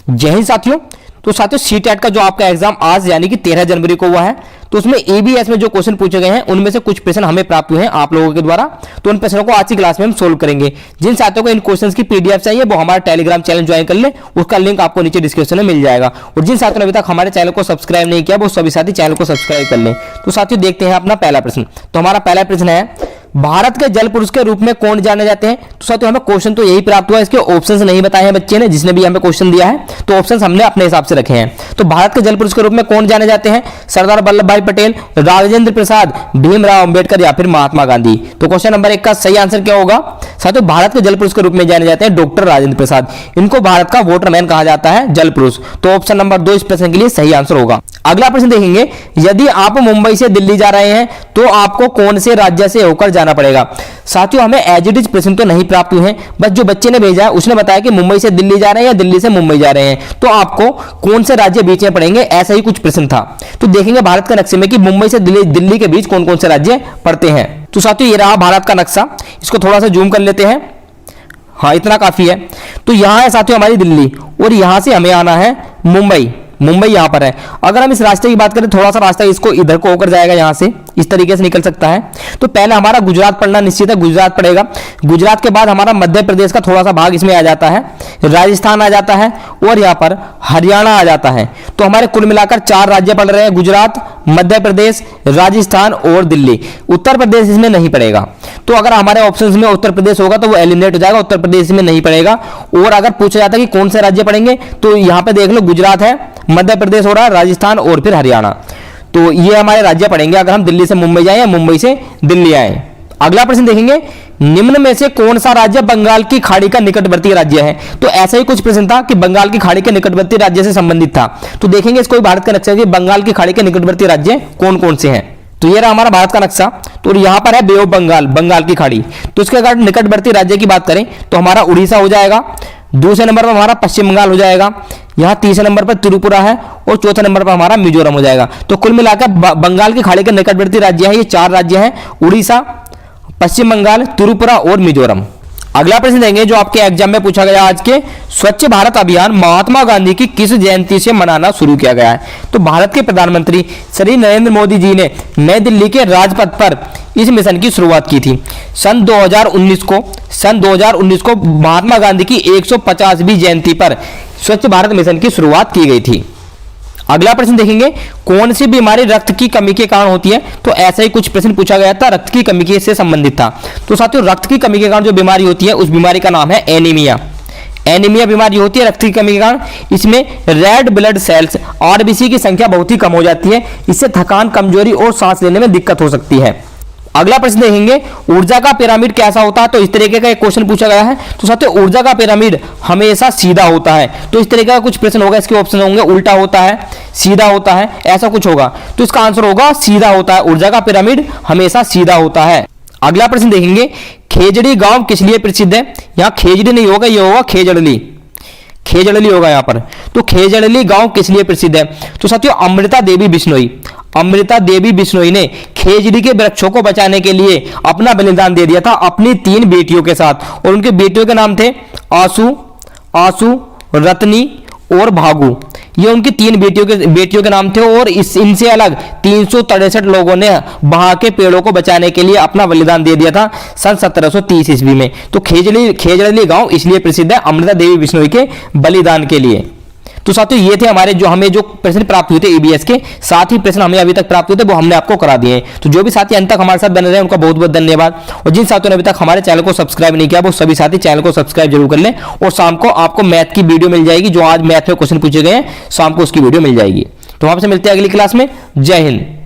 जय हिंद साथियों। तो साथियों सीटेट का जो आपका एग्जाम आज यानी कि 13 जनवरी को हुआ है, तो उसमें एबीएस में जो क्वेश्चन पूछे गए हैं उनमें से कुछ प्रश्न हमें प्राप्त हुए हैं आप लोगों के द्वारा। तो उन प्रश्नों को आज की क्लास में हम सोल्व करेंगे। जिन साथियों को इन क्वेश्चंस की पीडीएफ चाहिए वो हमारा टेलीग्राम चैनल ज्वाइन कर ले, उसका लिंक आपको नीचे डिस्क्रिप्शन में मिल जाएगा। और जिन साथियों ने अभी तक हमारे चैनल को सब्सक्राइब नहीं किया वो सभी साथी चैनल को सब्सक्राइब कर लें। तो साथियों देखते हैं अपना पहला प्रश्न। तो हमारा पहला प्रश्न है, भारत के जल पुरुष के रूप में कौन जाने जाते हैं। तो साथियों हमें क्वेश्चन तो यही प्राप्त हुआ, इसके ऑप्शंस नहीं बताए हैं बच्चे ने, जिसने भी हमें क्वेश्चन दिया है तो ऑप्शंस हमने अपने हिसाब से रखे हैं। तो भारत के जल पुरुष के रूप में कौन जाने जाते हैं, सरदार वल्लभ भाई पटेल, राजेंद्र प्रसाद, भीमराव अंबेडकर या फिर महात्मा गांधी। तो क्वेश्चन नंबर 1 का सही आंसर क्या होगा। साथियों भारत के जल पुरुष के रूप में जाने जाते हैं डॉक्टर राजेंद्र प्रसाद, इनको भारत का वोटरमैन कहा जाता है, जल पुरुष। तो ऑप्शन नंबर 2 इस प्रश्न के लिए सही आंसर होगा। अगला प्रश्न देखेंगे, यदि आप मुंबई से दिल्ली जा रहे हैं तो आपको कौन से राज्य से होकर जाना पड़ेगा। साथियों हमें एज इट इज प्रश्न तो नहीं प्राप्त हुए हैं, बस जो बच्चे ने भेजा है उसने बताया कि मुंबई से दिल्ली जा रहे हैं या दिल्ली से मुंबई जा रहे हैं, तो आपको कौन से राज्य बीच में पड़ेंगे, ऐसा ही कुछ प्रश्न था। तो देखेंगे भारत के नक्शे में कि मुंबई से दिल्ली के बीच कौन कौन से राज्य पड़ते हैं। तो साथियों ये रहा भारत का नक्शा, इसको थोड़ा सा जूम कर लेते हैं। हाँ इतना काफी है। तो यहां है साथियों हमारी दिल्ली और यहां से हमें आना है मुंबई। मुंबई यहां पर है। अगर हम इस रास्ते की बात करें, थोड़ा सा रास्ता इसको इधर को होकर जाएगा, यहां से इस तरीके से निकल सकता है। तो पहले हमारा गुजरात पड़ना निश्चित है, गुजरात पड़ेगा। गुजरात के बाद हमारा मध्य प्रदेश का थोड़ा सा भाग इसमें आ जाता है, राजस्थान आ जाता है और यहां पर हरियाणा आ जाता है। तो हमारे कुल मिलाकर 4 राज्य पड़ रहे हैं, गुजरात, मध्य प्रदेश, राजस्थान और दिल्ली। उत्तर प्रदेश इसमें नहीं पड़ेगा। तो अगर हमारे ऑप्शंस में उत्तर प्रदेश होगा तो वो एलिमिनेट हो जाएगा, उत्तर प्रदेश में नहीं पड़ेगा। और अगर पूछा जाता है कि कौन से राज्य पड़ेंगे, तो यहां पे देख लो गुजरात है, मध्य प्रदेश हो रहा है, राजस्थान और फिर हरियाणा। तो ये हमारे राज्य पड़ेंगे अगर हम दिल्ली से मुंबई जाएं या मुंबई से दिल्ली आए। अगला प्रश्न देखेंगे, निम्न में से कौन सा राज्य बंगाल की खाड़ी का निकटवर्ती राज्य है। तो ऐसा ही कुछ प्रश्न था कि बंगाल की खाड़ी के निकटवर्ती राज्य से संबंधित था। तो देखेंगे इसको भारत का नक्शा कि बंगाल की खाड़ी के निकटवर्ती राज्य कौन कौन से हैं। तो ये रहा हमारा भारत का नक्शा। तो यहाँ पर है बे ऑफ बंगाल, बंगाल की खाड़ी। तो इसके अगर निकटवर्ती राज्य की बात करें तो हमारा उड़ीसा हो जाएगा, दूसरे नंबर पर हमारा पश्चिम बंगाल हो जाएगा, यहाँ तीसरे नंबर पर त्रिपुरा है और चौथे नंबर पर हमारा मिजोरम हो जाएगा। तो कुल मिलाकर बंगाल की खाड़ी के निकटवर्ती राज्य हैं, ये 4 राज्य हैं, उड़ीसा, पश्चिम बंगाल, त्रिपुरा और मिजोरम। अगला प्रश्न देंगे जो आपके एग्जाम में पूछा गया आज के, स्वच्छ भारत अभियान महात्मा गांधी की किस जयंती से मनाना शुरू किया गया है। तो भारत के प्रधानमंत्री श्री नरेंद्र मोदी जी ने नई दिल्ली के राजपथ पर इस मिशन की शुरुआत की थी। सन 2019 को महात्मा गांधी की 150वीं जयंती पर स्वच्छ भारत मिशन की शुरुआत की गई थी। अगला प्रश्न देखेंगे, कौन सी बीमारी रक्त की कमी के कारण होती है। तो ऐसा ही कुछ प्रश्न पूछा गया था, रक्त की कमी से संबंधित था। तो साथियों रक्त की कमी के कारण जो बीमारी होती है उस बीमारी का नाम है एनीमिया। एनीमिया बीमारी होती है रक्त की कमी के कारण। इसमें रेड ब्लड सेल्स आरबीसी की संख्या बहुत ही कम हो जाती है, इससे थकान, कमजोरी और सांस लेने में दिक्कत हो सकती है। अगला प्रश्न देखेंगे, ऊर्जा का पिरामिड कैसा होता है। तो इस तरीके का एक क्वेश्चन पूछा गया है। तो साथियों ऊर्जा का पिरामिड हमेशा सीधा होता है। तो इस तरीके का कुछ प्रश्न होगा, इसके ऑप्शन होंगे उल्टा होता है, सीधा होता है, ऐसा कुछ होगा। तो इसका आंसर होगा सीधा होता है, ऊर्जा का पिरामिड हमेशा सीधा होता है। अगला प्रश्न देखेंगे, खेजड़ी गांव किस लिए प्रसिद्ध है। यहाँ खेजड़ी नहीं होगा, ये होगा खेजड़ली, खेजड़ली होगा यहाँ पर। तो खेजड़ली गांव किस लिए प्रसिद्ध है। तो साथियों अमृता देवी बिश्नोई ने खेजड़ी के वृक्षों को बचाने के लिए अपना बलिदान दे दिया था अपनी 3 बेटियों के साथ। और उनके बेटियों के नाम थे आसू, रत्नी और भागू। ये उनकी 3 बेटियों के नाम थे। और इनसे अलग 363 लोगों ने वहां के पेड़ों को बचाने के लिए अपना बलिदान दे दिया था सन 1730 ईस्वी में। तो खेजड़ली गांव इसलिए प्रसिद्ध है अमृता देवी बिश्नोई के बलिदान के लिए। तो साथियों ये थे हमें जो प्रश्न प्राप्त हुए थे ईबीएस के, 7 ही प्रश्न हमें अभी तक प्राप्त हुए थे वो हमने आपको करा दिए हैं। तो जो भी साथी अंत तक हमारे साथ बने रहे उनका बहुत बहुत धन्यवाद। और जिन साथियों ने अभी तक हमारे चैनल को सब्सक्राइब नहीं किया वो सभी साथी चैनल को सब्सक्राइब जरूर कर लें। और शाम को आपको मैथ की वीडियो मिल जाएगी, जो आज मैथ में क्वेश्चन पूछे गए हैं शाम को उसकी वीडियो मिल जाएगी। तो आपसे मिलते हैं अगली क्लास में। जय हिंद।